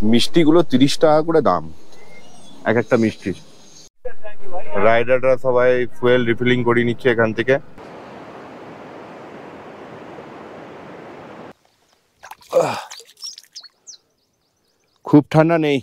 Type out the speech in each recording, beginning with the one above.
মিষ্টিগুলো 30 টাকা করে দাম এক একটা মিষ্টির। রাইডাররা সবাই ফুয়েল রিফিলিং করে নিচ্ছে এখান থেকে। খুব ঠান্ডা নেই।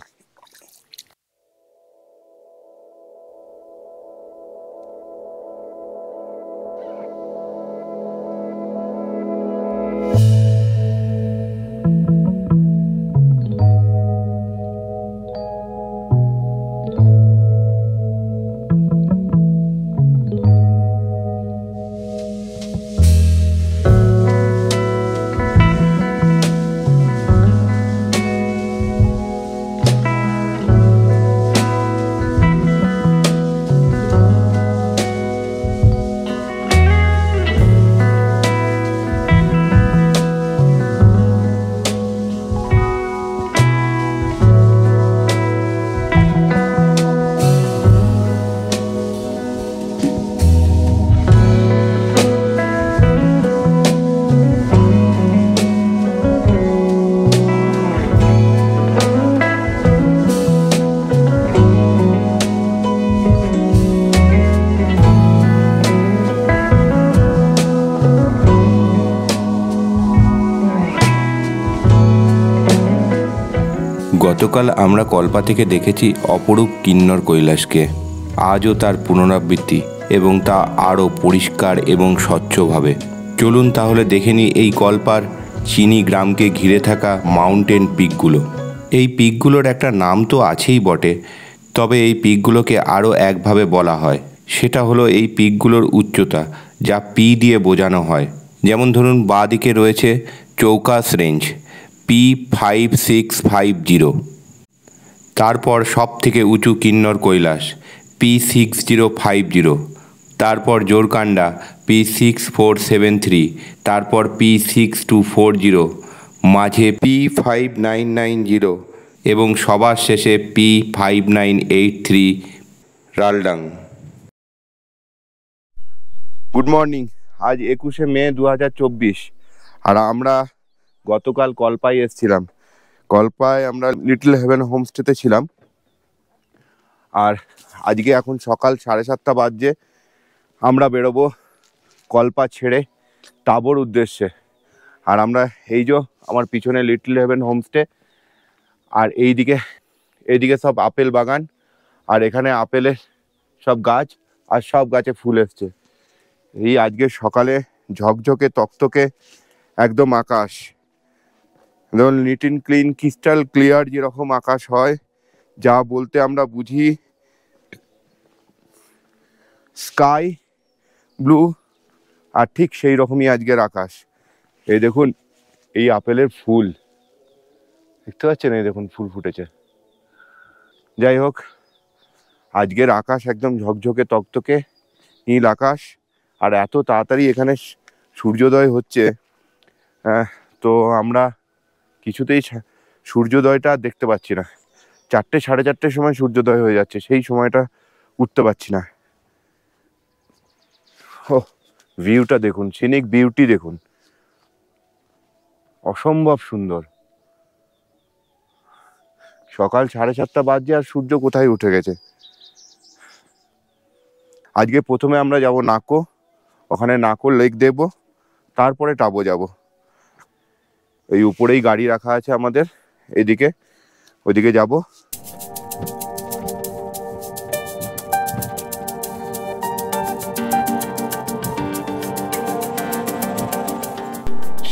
গতকাল আমরা কল্পা থেকে দেখেছি অপরূপ কিন্নর কৈলাসকে। আজও তার পুনরাবৃত্তি এবং তা আরও পরিষ্কার এবং স্বচ্ছভাবে। চলুন তাহলে দেখে নিই এই কল্পার চিনি গ্রামকে ঘিরে থাকা মাউন্টেন পিকগুলো। এই পিকগুলোর একটা নাম তো আছেই বটে, তবে এই পিকগুলোকে আরও একভাবে বলা হয়। সেটা হলো এই পিকগুলোর উচ্চতা, যা পি দিয়ে বোঝানো হয়। যেমন ধরুন বাঁ দিকে রয়েছে চৌকাস রেঞ্জ P5650, তারপর সব থেকে উঁচু কিন্নর কৈলাস P6050, তারপর জোরকান্ডা P6473, তারপর P6240, মাঝে P5990 এবং সবার শেষে P5983 রালডাং। Good morning. আজ 21শে মে 2024, আর আমরা গতকাল কল্পায় এসেছিলাম। কল্পায় আমরা লিটল হেভেন হোমস্টেতে ছিলাম। আর আজকে এখন সকাল 7:30 বাজছে। আমরা বেরোবো কল্পা ছেড়ে টাবোর উদ্দেশ্যে। আর আমরা এই যে আমার পিছনে লিটল হেভেন হোমস্টে, আর এইদিকে সব আপেল বাগান, আর এখানে আপেলের সব গাছ, আর সব গাছে ফুল এসছে। এই আজকে সকালে ঝকঝকে তকতকে একদম আকাশ, যেমন neat and clean crystal clear যেরকম আকাশ হয়, যা বলতে আমরা বুঝি স্কাই ব্লু, আর ঠিক সেই রকমই আজকের আকাশ। এই দেখুন এই আপেলের ফুল দেখতে পাচ্ছেন, এই দেখুন ফুল ফুটেছে। যাই হোক, আজকের আকাশ একদম ঝকঝকে তকতকে নীল আকাশ, আর এত তাড়াতাড়ি এখানে সূর্যোদয় হচ্ছে। তো আমরা কিছুতেই সূর্যোদয়টা দেখতে পাচ্ছি না। 4টে 4:30 সময় সূর্যোদয় হয়ে যাচ্ছে, সেই সময়টা উঠতে পারছি না। ও ভিউটা দেখুন, সিনিক বিউটি দেখুন, অসম্ভব সুন্দর। সকাল 7:30 বাজছে আর সূর্য কোথায় উঠে গেছে। আজকে প্রথমে আমরা যাব নাকো, ওখানে নাকো লেক দেখব, তারপরে টাবো যাব। এই উপরেই গাড়ি রাখা আছে আমাদের, এদিকে ওইদিকে যাব।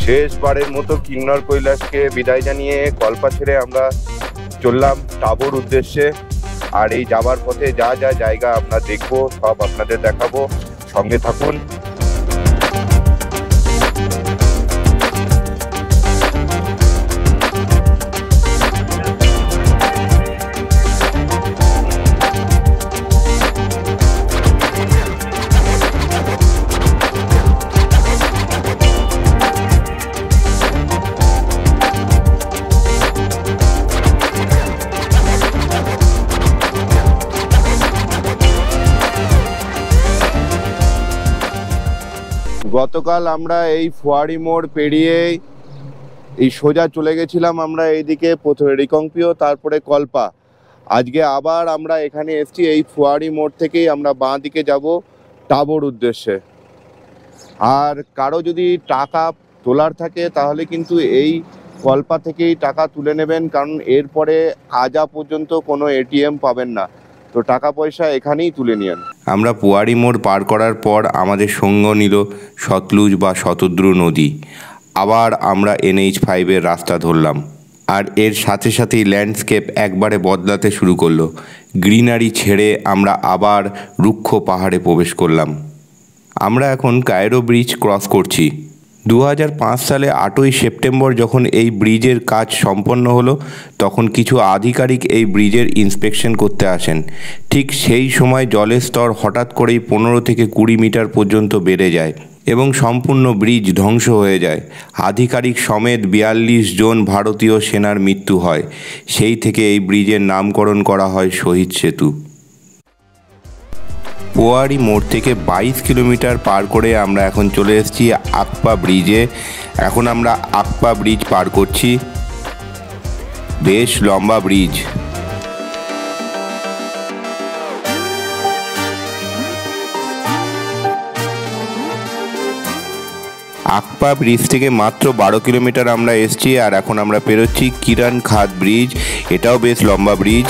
শেষবারের মতো কিন্নর কৈলাসকে বিদায় জানিয়ে কল্পা ছেড়ে আমরা চললাম টাবোর উদ্দেশ্যে। আর এই যাবার পথে যা যা জায়গা আমরা দেখবো সব আপনাদের দেখাবো, সঙ্গে থাকুন। গতকাল আমরা এই ফোয়ারি মোড় পেরিয়ে এই সোজা চলে গেছিলাম আমরা এইদিকে, প্রথমে রিকংপিও, তারপরে কল্পা। আজকে আবার আমরা এখানে এসছি, এই ফুয়ারি মোড় থেকেই আমরা বাঁ দিকে যাব টাবোর উদ্দেশ্যে। আর কারো যদি টাকা তোলার থাকে তাহলে কিন্তু এই কল্পা থেকেই টাকা তুলে নেবেন, কারণ এরপরে আজা পর্যন্ত কোনো এটিএম পাবেন না, তো টাকা পয়সা এখানেই তুলে নিন। আমরা পুয়ারি মোড় পার করার পর আমাদের সঙ্গ নিল সতলুজ বা শতদ্রু নদী। আবার আমরা NH5-এর রাস্তা ধরলাম, আর এর সাথে সাথেই ল্যান্ডস্কেপ একবারে বদলাতে শুরু করলো। গ্রিনারি ছেড়ে আমরা আবার রুক্ষ পাহাড়ে প্রবেশ করলাম। আমরা এখন কায়রো ব্রিজ ক্রস করছি। 2005 সালে 8ই সেপ্টেম্বর যখন এই ব্রিজের কাজ সম্পন্ন হলো, তখন কিছু আধিকারিক এই ব্রিজের ইন্সপেকশন করতে আসেন। ঠিক সেই সময় জলের স্তর হঠাৎ করেই 15 থেকে 20 মিটার পর্যন্ত বেড়ে যায় এবং সম্পূর্ণ ব্রিজ ধ্বংস হয়ে যায়। আধিকারিক সমেত 42 জন ভারতীয় সেনার মৃত্যু হয়। সেই থেকে এই ব্রিজের নামকরণ করা হয় শহীদ সেতু। পোয়ারি মোড় থেকে 22 কিলোমিটার পার করে আমরা এখন চলে এসেছি আকপা ব্রিজে। এখন আমরা আকপা ব্রিজ পার করছি, বেশ লম্বা ব্রিজ। আকপা ব্রিজ থেকে মাত্র 12 কিলোমিটার আমরা এসেছি, আর এখন আমরা পেরোচ্ছি কিরণ খাদ ব্রিজ। এটাও বেশ লম্বা ব্রিজ।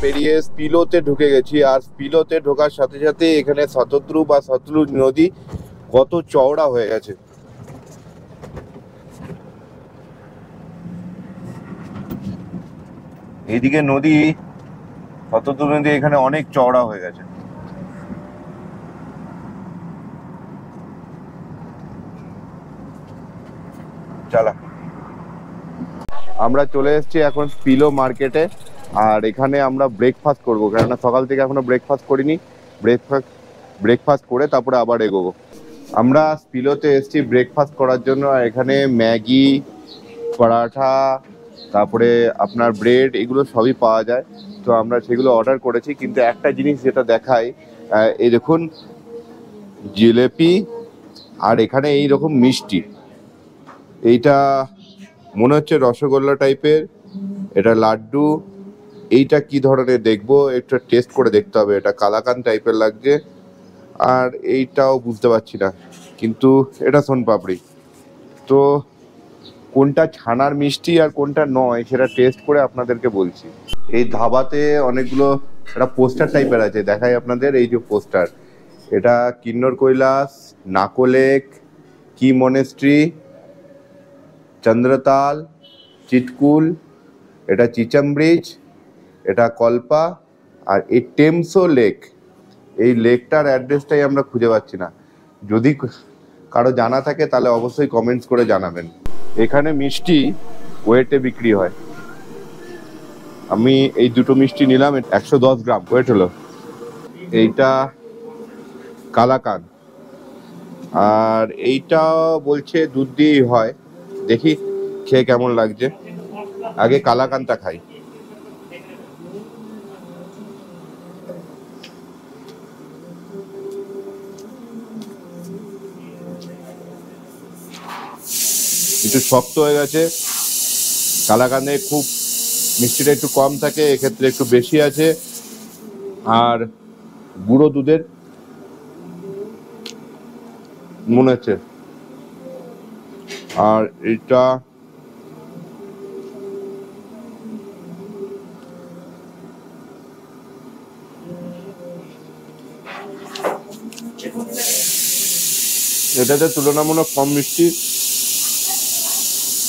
পেরিয়ে স্পিলোতে ঢুকে গেছি, আর স্পিলোতে ঢোকার সাথে সাথে এখানে শতদ্রু বা সতলুজ নদী কত চওড়া হয়ে গেছে। এইদিকে নদী, শতদ্রু নদী এখানে অনেক চওড়া হয়ে গেছে। চালা, আমরা চলে এসেছি এখন স্পিলো মার্কেটে, আর এখানে আমরা ব্রেকফাস্ট করবো, কেননা সকাল থেকে এখনো ব্রেকফাস্ট করিনি। ব্রেকফাস্ট করে তারপরে আবার এগোবো। আমরা স্পিলোতে এসেছি ব্রেকফাস্ট করার জন্য, আর এখানে ম্যাগি, পরাঠা, তারপরে আপনার ব্রেড, এগুলো সবই পাওয়া যায়। তো আমরা সেগুলো অর্ডার করেছি, কিন্তু একটা জিনিস যেটা দেখাই, এই দেখুন জিলেপি, আর এখানে এই রকম মিষ্টি, এইটা মনে হচ্ছে রসগোল্লা টাইপের, এটা লাড্ডু। এইটা কি ধরনের দেখবো, একটা টেস্ট করে দেখতে হবে। এটা কালাকান টাইপের লাগছে, আর এইটাও বুঝতে পারছি না, কিন্তু এটা সোনপাপড়ি। তো কোনটা ছানার মিষ্টি আর কোনটা নয় সেটা টেস্ট করে আপনাদেরকে বলছি। এই ধাবাতে অনেকগুলো একটা পোস্টার টাইপের আছে, দেখাই আপনাদের। এই যে পোস্টার, এটা কিন্নর কৈলাস, নাকোলেক, কি মনেস্ট্রি, চন্দ্রতাল, চিটকুল, এটা চিচম ব্রিজ, এটা কল্পা, আর এই টেমসো লেক। এই লেকটার অ্যাড্রেসটাই আমরা খুঁজে পাচ্ছি না। যদি কারো জানা থাকে তাহলে অবশ্যই কমেন্টস করে জানাবেন। এখানে মিষ্টি ওয়েটে বিক্রি হয়। আমি এই দুটো মিষ্টি নিলাম, 110 গ্রাম ওয়েট হলো। এইটা কালাকান, আর এইটা বলছে দুধ দিয়েই হয়। দেখি খেয়ে কেমন লাগছে। আগে কালাকানটা খাই। একটু শক্ত হয়ে গেছে, কালাকানে খুব মিষ্টিটা একটু কম থাকে, এক্ষেত্রে একটু বেশি আছে। আর গুঁড়ো দুধের মনে হচ্ছে। আর এটা এটাতে তুলনামূলক কম মিষ্টি,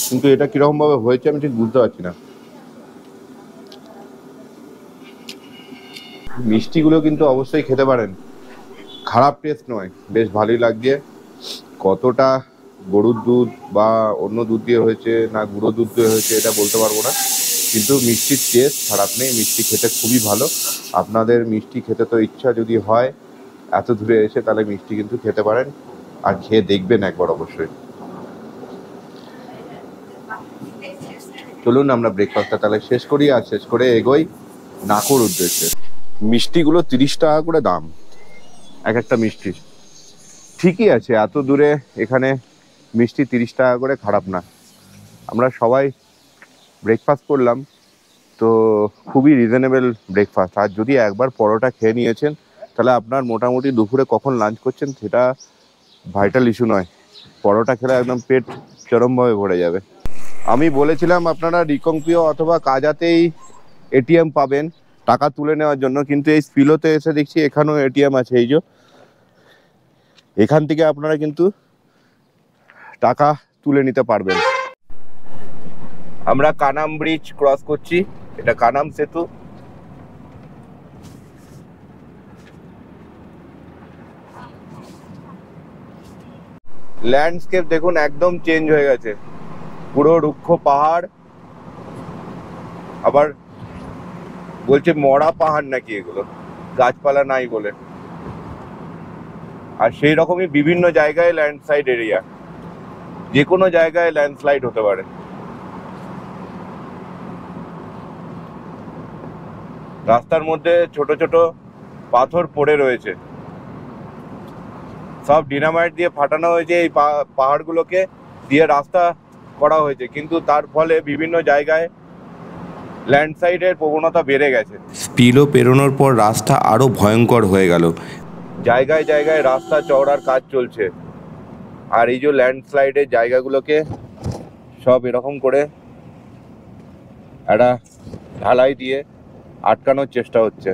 কিন্তু এটা কিরকম ভাবে হয়েছে আমি ঠিক বুঝতে পারছি না। মিষ্টিগুলো কিন্তু অবশ্যই খেতে পারেন, খারাপ টেস্ট নয়, বেশ ভালোই লাগছে। কতটা গরুর দুধ বা অন্য দুধ দিয়ে হয়েছে না গুঁড়ো দুধ দিয়ে হয়েছে এটা বলতে পারবো না, কিন্তু মিষ্টির টেস্ট খারাপ নেই, মিষ্টি খেতে খুবই ভালো। আপনাদের মিষ্টি খেতে তো ইচ্ছা যদি হয় এত দূরে এসে, তাহলে মিষ্টি কিন্তু খেতে পারেন, আর খেয়ে দেখবেন একবার অবশ্যই। চলুন আমরা ব্রেকফাস্টটা তাহলে শেষ করি, আর শেষ করে এগোই নাকোর উদ্দেশ্যে। মিষ্টিগুলো 30 টাকা করে দাম এক একটা মিষ্টির। ঠিকই আছে, এত দূরে এখানে মিষ্টি 30 টাকা করে খারাপ না। আমরা সবাই ব্রেকফাস্ট করলাম, তো খুবই রিজনেবল ব্রেকফাস্ট। আর যদি একবার পরোটা খেয়ে নিয়েছেন, তাহলে আপনার মোটামুটি দুপুরে কখন লাঞ্চ করছেন সেটা ভাইটাল ইস্যু নয়। পরোটা খেলে একদম পেট চরমভাবে ভরে যাবে। আমি বলেছিলাম আপনারা রিকংপিও অথবা কাজাতেই এটিএম পাবেন টাকা তুলে নেওয়ার জন্য, কিন্তু এই স্পিলোতে এসে দেখছি এখানেও এটিএম আছে। এই যে এখান থেকে আপনারা কিন্তু টাকা তুলে নিতে পারবেন। আমরা কানাম ব্রিজ ক্রস করছি, এটা কানাম সেতু। ল্যান্ডস্কেপ দেখুন একদম চেঞ্জ হয়ে গেছে, পুরো রুক্ষ পাহাড়, আবার বলছে মরা পাহাড় নাকি এগুলো, গাছপালা নাই বলে। আর সেই রকমই বিভিন্ন জায়গায় ল্যান্ডস্লাইড এরিয়া, যে কোনো জায়গায় ল্যান্ডস্লাইড হতে পারে। রাস্তার মধ্যে ছোট ছোট পাথর পড়ে রয়েছে, সব ডিনামাইট দিয়ে ফাটানো হয়েছে। এই পাহাড়গুলোকে দিয়ে রাস্তা করা হয়েছে, কিন্তু তার ফলে বিভিন্ন জায়গায় ল্যান্ডস্লাইডের প্রবণতা বেড়ে গেছে। স্পিলো পেরোনোর পর রাস্তা আরও ভয়ঙ্কর হয়ে গেল। জায়গায় জায়গায় রাস্তা চওড়ার কাজ চলছে, আর এই যে ল্যান্ডস্লাইডের জায়গাগুলোকে সব এরকম করে একটা ঢালাই দিয়ে আটকানোর চেষ্টা হচ্ছে।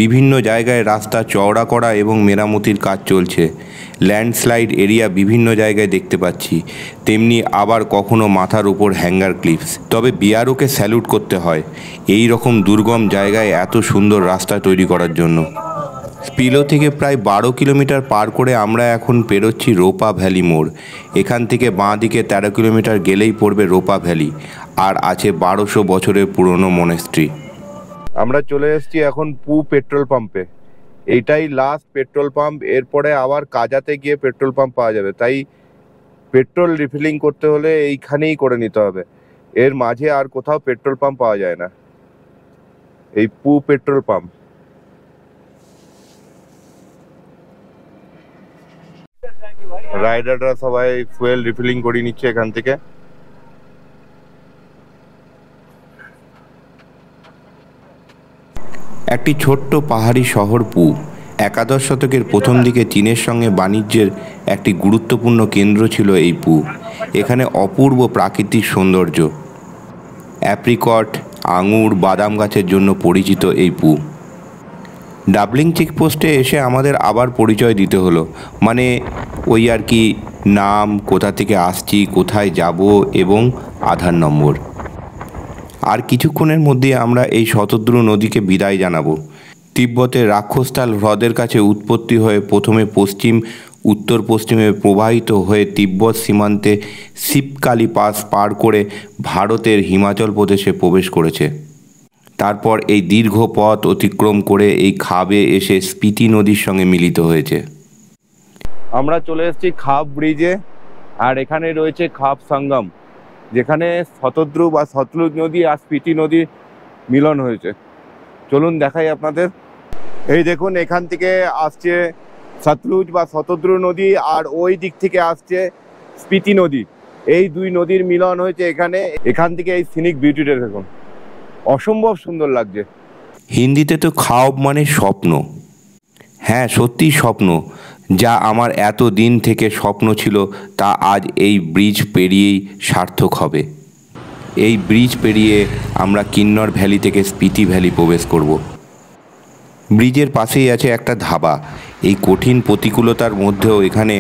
বিভিন্ন জায়গায় রাস্তা চওড়া করা এবং মেরামতির কাজ চলছে। ল্যান্ডস্লাইড এরিয়া বিভিন্ন জায়গায় দেখতে পাচ্ছি, তেমনি আবার কখনো মাথার উপর হ্যাঙ্গার ক্লিপস। তবে বিআরওকে স্যালুট করতে হয় এই রকম দুর্গম জায়গায় এত সুন্দর রাস্তা তৈরি করার জন্য। স্পিলো থেকে প্রায় 12 কিলোমিটার পার করে আমরা এখন পেরোচ্ছি রোপা ভ্যালি মোড়। এখান থেকে বাঁ দিকে 13 কিলোমিটার গেলেই পড়বে রোপা ভ্যালি, আর আছে 1200 বছরের পুরনো মনেস্ট্রি। আমরা চলে এসেছি এখন পু পেট্রোল পাম্পে। এইটাই লাস্ট পেট্রোল পাম্প, এরপরে আবার কাজাতে গিয়ে পেট্রোল পাম্প পাওয়া যাবে। তাই পেট্রোল রিফিলিং করতে হলে এইখানেই করে নিতে হবে, এর মাঝে আর কোথাও পেট্রোল পাম্প পাওয়া যায় না। এই পু পেট্রোল পাম্প। রাইডাররা সবাই ফুয়েল রিফিলিং করে নিচ্ছে এখান থেকে। একটি ছোট্ট পাহাড়ি শহর পু। একাদশ শতকের প্রথম দিকে চীনের সঙ্গে বাণিজ্যের একটি গুরুত্বপূর্ণ কেন্দ্র ছিল এই পু। এখানে অপূর্ব প্রাকৃতিক সৌন্দর্য, অ্যাপ্রিকট, আঙুর, বাদাম গাছের জন্য পরিচিত এই পু। ডাবলিং চেকপোস্টে এসে আমাদের আবার পরিচয় দিতে হলো, মানে ওই আর কি, নাম, কোথা থেকে আসছি, কোথায় যাব এবং আধার নম্বর। আর কিছুক্ষণের মধ্যে আমরা এই শতদ্রু নদীকে বিদায় জানাবো। তিব্বতের রাক্ষসতাল হ্রদের কাছে উৎপত্তি হয়ে প্রথমে পশ্চিম উত্তর পশ্চিমে প্রবাহিত হয়ে তিব্বত সীমান্তে শিবকালী পাস পার করে ভারতের হিমাচল প্রদেশে প্রবেশ করেছে। তারপর এই দীর্ঘ পথ অতিক্রম করে এই খাবে এসে স্পিতি নদীর সঙ্গে মিলিত হয়েছে। আমরা চলে এসেছি খাব ব্রিজে, আর এখানে রয়েছে খাব সঙ্গম, যেখানে শতদ্রু বা সতলুজ নদী আর স্পিতি নদীর মিলন হয়েছে। চলুন দেখাই আপনাদের। এই দেখুন, এখান থেকে আসছে সতলুজ বা শতদ্রু নদী, আর ওই দিক থেকে আসছে স্পিতি নদী। এই দুই নদীর মিলন হয়েছে এখানে। এখান থেকে এই সিনিক বিউটিটা দেখুন, অসম্ভব সুন্দর লাগছে। হিন্দিতে তো খাওব মানে স্বপ্ন। হ্যাঁ, সত্যিই স্বপ্ন। যা আমার এত দিন থেকে স্বপ্ন ছিল, তা আজ এই ব্রিজ পেরিয়েই সার্থক হবে। এই ব্রিজ পেরিয়ে আমরা কিন্নর ভ্যালি থেকে স্পিতি ভ্যালি প্রবেশ করব। ব্রিজের পাশেই আছে একটা ধাবা। এই কঠিন প্রতিকূলতার মধ্যেও এখানে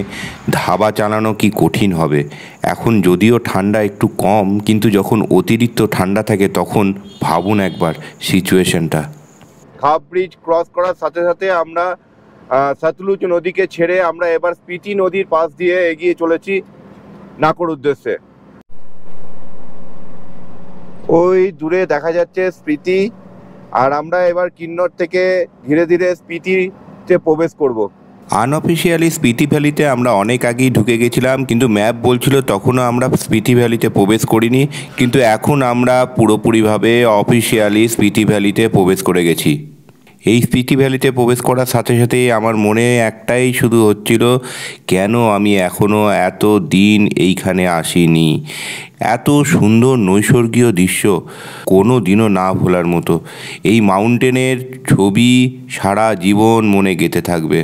ধাবা চালানো কি কঠিন হবে। এখন যদিও ঠান্ডা একটু কম, কিন্তু যখন অতিরিক্ত ঠান্ডা থাকে তখন ভাবুন একবার সিচুয়েশনটা। খাব ব্রিজ ক্রস করার সাথে সাথে আমরা সতলুজ নদীকে ছেড়ে আমরা এবার স্পিতি নদীর পাশ দিয়ে এগিয়ে চলেছি নাকোর উদ্দেশ্যে। ওই দূরে দেখা যাচ্ছে স্পিতি, আর আমরা এবার কিন্নর থেকে ধীরে ধীরে স্পিতিতে প্রবেশ করব। আনঅফিসিয়ালি স্পিতি ভ্যালিতে আমরা অনেক আগেই ঢুকে গেছিলাম, কিন্তু ম্যাপ বলছিল তখনও আমরা স্পিতি ভ্যালিতে প্রবেশ করিনি, কিন্তু এখন আমরা পুরোপুরিভাবে অফিসিয়ালি স্পিতি ভ্যালিতে প্রবেশ করে গেছি। এই স্পিতি ভ্যালিতে প্রবেশ করার সাথে সাথেই আমার মনে একটাই শুধু হচ্ছিল, কেন আমি এখনও এত দিন এইখানে আসিনি। এত সুন্দর নৈসর্গীয় দৃশ্য, কোনো দিনও না ভোলার মতো। এই মাউন্টেনের ছবি সারা জীবন মনে গেঁথে থাকবে।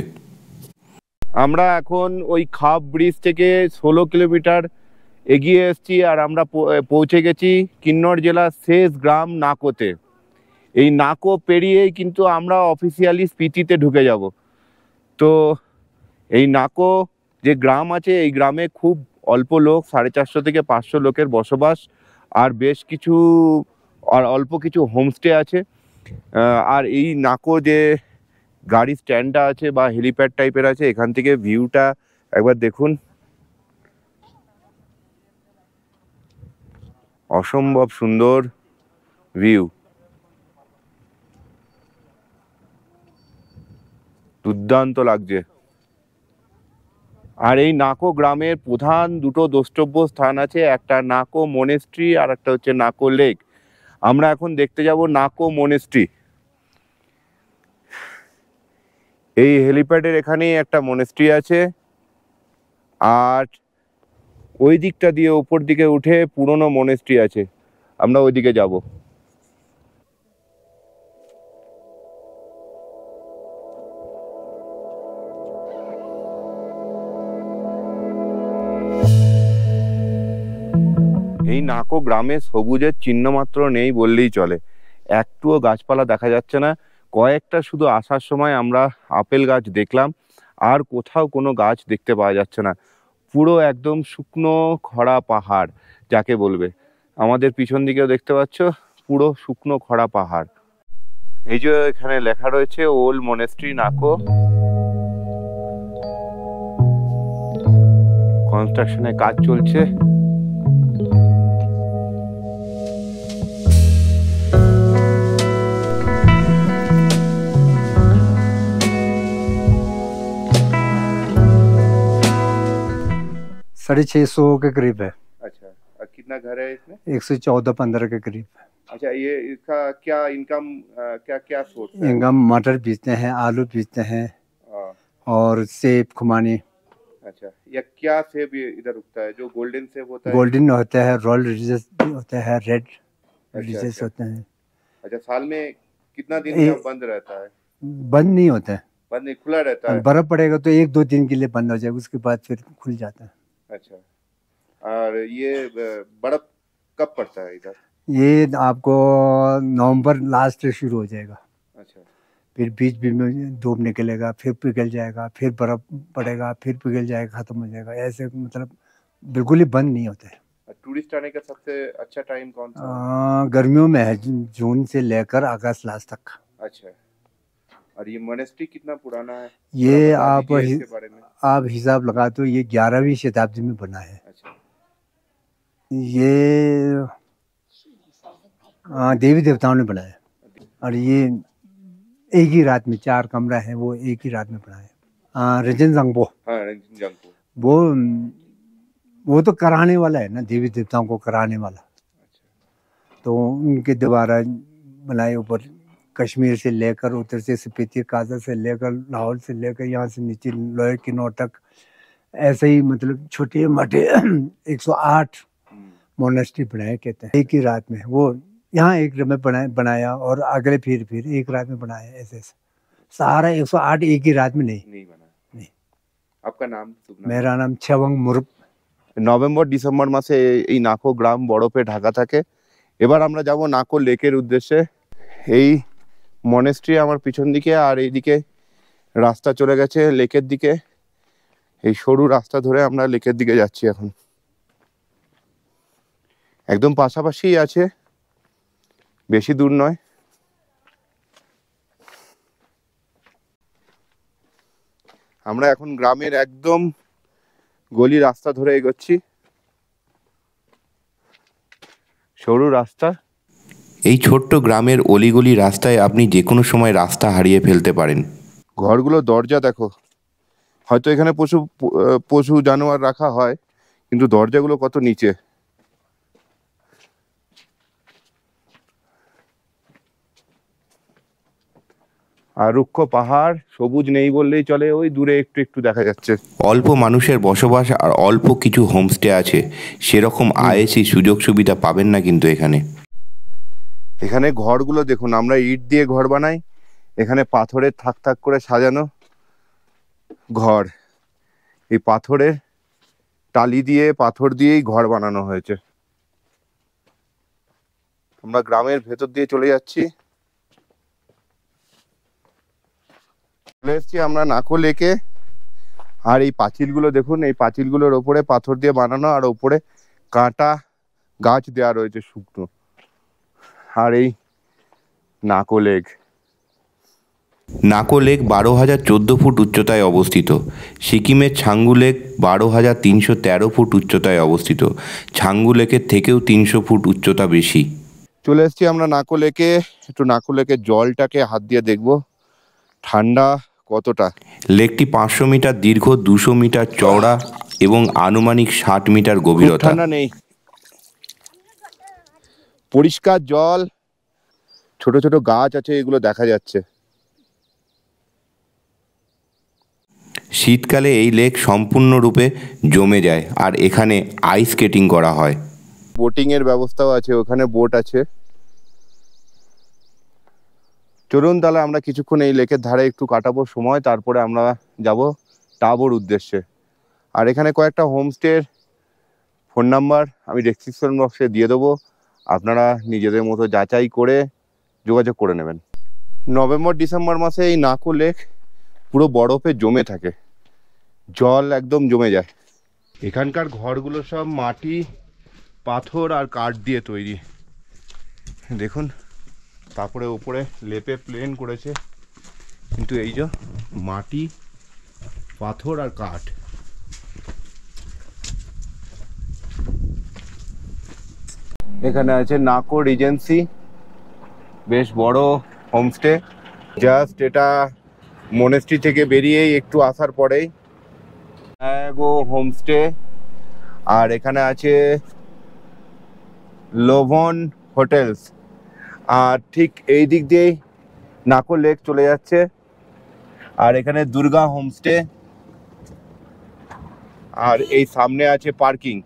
আমরা এখন ওই খাপ ব্রিজ থেকে 16 কিলোমিটার এগিয়ে এসেছি, আর আমরা পৌঁছে গেছি কিন্নর জেলার শেষ গ্রাম নাকোতে। এই নাকো পেরিয়েই কিন্তু আমরা অফিসিয়ালি স্পিতিতে ঢুকে যাব। তো এই নাকো যে গ্রাম আছে, এই গ্রামে খুব অল্প লোক, 450 থেকে 500 লোকের বসবাস, আর বেশ কিছু আর অল্প কিছু হোমস্টে আছে। আর এই নাকো যে গাড়ি স্ট্যান্ডটা আছে বা হেলিপ্যাড টাইপের আছে, এখান থেকে ভিউটা একবার দেখুন, অসম্ভব সুন্দর ভিউ, দুর্দান্ত লাগছে। আর এই নাকো গ্রামের প্রধান দুটো দ্রষ্টব্য স্থান আছে, একটা নাকো মনেস্ট্রি আর একটা হচ্ছে নাকো লেক। আমরা এখন দেখতে যাব নাকো মনেস্ট্রি। এই হেলিপ্যাডের এখানেই একটা মনেস্ট্রি আছে, আর ওই দিকটা দিয়ে উপর দিকে উঠে পুরনো মনেস্ট্রি আছে, আমরা ওইদিকে যাব। এই নাকো গ্রামে সবুজের চিহ্ন মাত্র নেই বললেই চলে, একটুও গাছপালা দেখা যাচ্ছে না। কয়েকটা শুধু আসার সময় আমরা আপেল গাছ দেখলাম, আর কোথাও কোনো গাছ দেখতে পাওয়া যাচ্ছে না। পুরো একদম শুকনো খরা পাহাড় যাকে বলবে। আমাদের পিছন দিকেও দেখতে পাচ্ছ পুরো শুকনো খরা পাহাড়। এই যে এখানে লেখা রয়েছে ওল্ড মনেস্ট্রি নাকো। কনস্ট্রাকশনের কাজ চলছে। ₹650 के करीब है। अच्छा, और कितना घर है इसमें? 114-15 के करीब। अच्छा, ये इसका क्या इनकम, क्या क्या सोर्स है? इनकम मटर बीजते हैं, आलू बीजते हैं हाँ, और सेब खुमानी। अच्छा, या क्या सेब ये इधर उगता है? जो गोल्डन सेब होता है? गोल्डन होता है, रॉयल रिलीजियस होता है, रेड रिलीजियस अच्छा। होते हैं। अच्छा, साल में कितना दिन ए- यहाँ बंद रहता है? बंद नहीं होता है, बंद नहीं, खुला रहता है? बर्फ पड़ेगा तो 1-2 दिन के लिए बंद हो जाएगा, उसके बाद फिर खुल जाता है। अच्छा, और ये बर्फ कब पड़ता है इधर? ये आपको नवंबर लास्ट से शुरू हो जाएगा, अच्छा, फिर बीच बीच में धूप निकलेगा, फिर पिघल जाएगा, फिर बर्फ पड़ेगा, फिर पिघल जाएगा, खत्म हो जाएगा। ऐसे मतलब बिल्कुल ही बंद नहीं होता है। टूरिस्ट आने का सबसे अच्छा टाइम कौन सा? गर्मियों में है, जून से लेकर अगस्त लास्ट तक। अच्छा, और ये मोनेस्ट्री कितना पुराना है? ये थोड़ा बता आप दीजिए इसके बारे में। आप हिसाब लगा तो ये 11वीं शताब्दी में बना है। अच्छा, ये देवी देवताओं ने बनाया, और ये एक ही रात में 4 कमरा है, वो एक ही रात में बनाया। रजन जंगबो हाँ, रंजन जंगपुर। वो तो कराने वाला है ना, देवी देवताओं को कराने वाला, अच्छा, तो उनके द्वारा बनाए। ऊपर कश्मीर से लेकर, उधर से स्पीति काजा से लेकर, लाहौर से लेकर, यहाँ से नीचे लोअर किन्नौर तक, ऐसे ही मतलब छोटे मोटे 108 मोनेस्ट्री बनाए कहते हैं एक ही रात में। वो यहाँ एक में बनाया और अगले फिर एक रात में बनाया, ऐसे सारा 108 एक ही रात में नहीं बना। नहीं। आपका नाम? मेरा नाम छवंग मुरुप। নভেম্বর ডিসেম্বর মাসে এই নাকো গ্রাম বরফে ঢাকা থাকে। এবার আমরা যাব নাকো লেকের উদ্দেশ্যে। এই মনেস্ট্রি আমার পিছন দিকে, আর এইদিকে রাস্তা চলে গেছে লেকের দিকে। এই সরু রাস্তা ধরে আমরা লেকের দিকে যাচ্ছি এখন। একদম পাশাপাশি আছে, বেশি দূর নয়। আমরা এখন গ্রামের একদম গলি রাস্তা ধরে এগোচ্ছি, সরু রাস্তা। এই ছোট্ট গ্রামের অলিগলি রাস্তায় আপনি যে কোনো সময় রাস্তা হারিয়ে ফেলতে পারেন। ঘরগুলো দরজা দেখো, হয়তো এখানে পশু জানোয়ার রাখা হয়, কিন্তু দরজাগুলো কত নিচে। আর রুক্ষ পাহাড়, সবুজ নেই বললেই চলে, ওই দূরে একটু একটু দেখা যাচ্ছে। অল্প মানুষের বসবাস আর অল্প কিছু হোমস্টে আছে, সেরকম আয়েসি সুযোগ সুবিধা পাবেন না কিন্তু এখানে। এখানে ঘরগুলো দেখুন, আমরা ইট দিয়ে ঘর বানাই, এখানে পাথরের থাক থাক করে সাজানো ঘর। এই পাথরের টালি দিয়ে, পাথর দিয়েই ঘর বানানো হয়েছে। আমরা গ্রামের ভেতর দিয়ে চলে যাচ্ছি। চলে এসছি আমরা নাকো লেকে। আর এই পাঁচিলগুলো দেখুন, এই পাঁচিলগুলোর ওপরে পাথর দিয়ে বানানো, আর ওপরে কাঁটা গাছ দেওয়া রয়েছে শুকনো। আর এই নাকো লেক। নাকো লেক 12,014 ফুট উচ্চতায় অবস্থিত। সিকিমের ছাঙ্গু লেক 12,313 ফুট উচ্চতায় অবস্থিত। ছাঙ্গু লেকের থেকেও 300 ফুট উচ্চতা বেশি। চলে এসছি আমরা নাকো লেকে। একটু নাকো লেকের জলটাকে হাত দিয়ে দেখবো ঠান্ডা কতটা। লেকটি 500 মিটার দীর্ঘ, 200 মিটার চওড়া এবং আনুমানিক 60 মিটার খুব গভীরতা। ঠান্ডা নেই, পরিষ্কার জল, ছোট ছোট গাছ আছে, এগুলো দেখা যাচ্ছে। শীতকালে এই লেক সম্পূর্ণরূপে জমে যায় আর এখানে আইস স্কেটিং করা হয়। বোটিং এর ব্যবস্থাও আছে, ওখানে বোট আছে। চলুন তাহলে আমরা কিছুক্ষণ এই লেকের ধারে একটু কাটাবো সময়, তারপরে আমরা যাব টাবোর উদ্দেশ্যে। আর এখানে কয়েকটা হোমস্টের ফোন নাম্বার আমি ডেসক্রিপশন বক্সে দিয়ে দেবো, আপনারা নিজেদের মতো যাচাই করে যোগাযোগ করে নেবেন। নভেম্বর ডিসেম্বর মাসে এই নাকো লেক পুরো বরফে জমে থাকে, জল একদম জমে যায়। এখানকার ঘরগুলো সব মাটি, পাথর আর কাঠ দিয়ে তৈরি দেখুন। তারপরে উপরে লেপে প্লেন করেছে, কিন্তু এই যে মাটি, পাথর আর কাঠ। এখানে আছে নাকো রিজেন্সি, বেশ বড় হোমস্টে। জাস্ট এটা মনেস্ট্রি থেকে বেরিয়েই একটু আসার পরেই গো হোমস্টে। আর এখানে আছে লোভন হোটেলস। আর ঠিক এই দিক দিয়েই নাকো লেক চলে যাচ্ছে। আর এখানে দুর্গা হোমস্টে, আর এই সামনে আছে পার্কিং।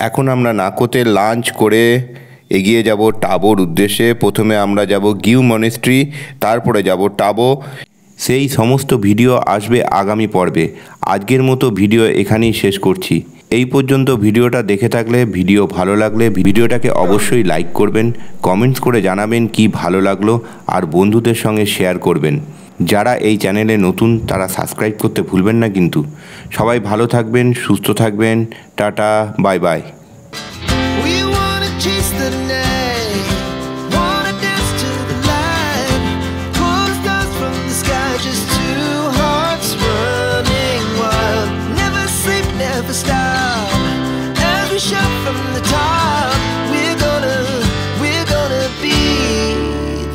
এখন আমরা নাকোতে লাঞ্চ করে এগিয়ে যাব টাবোর উদ্দেশ্যে। প্রথমে আমরা যাব গিউ মনেস্ট্রি, তারপরে যাব টাবো। সেই সমস্ত ভিডিও আসবে আগামী পর্বে। আজকের মতো ভিডিও এখানেই শেষ করছি। এই পর্যন্ত ভিডিওটা দেখে থাকলে, ভিডিও ভালো লাগলে ভিডিওটাকে অবশ্যই লাইক করবেন, কমেন্টস করে জানাবেন কি ভালো লাগলো, আর বন্ধুদের সঙ্গে শেয়ার করবেন। যারা এই চ্যানেলে নতুন তারা সাবস্ক্রাইব করতে ভুলবেন না কিন্তু। সবাই ভালো থাকবেন, সুস্থ থাকবেন। Tata, bye bye. We wanna chase the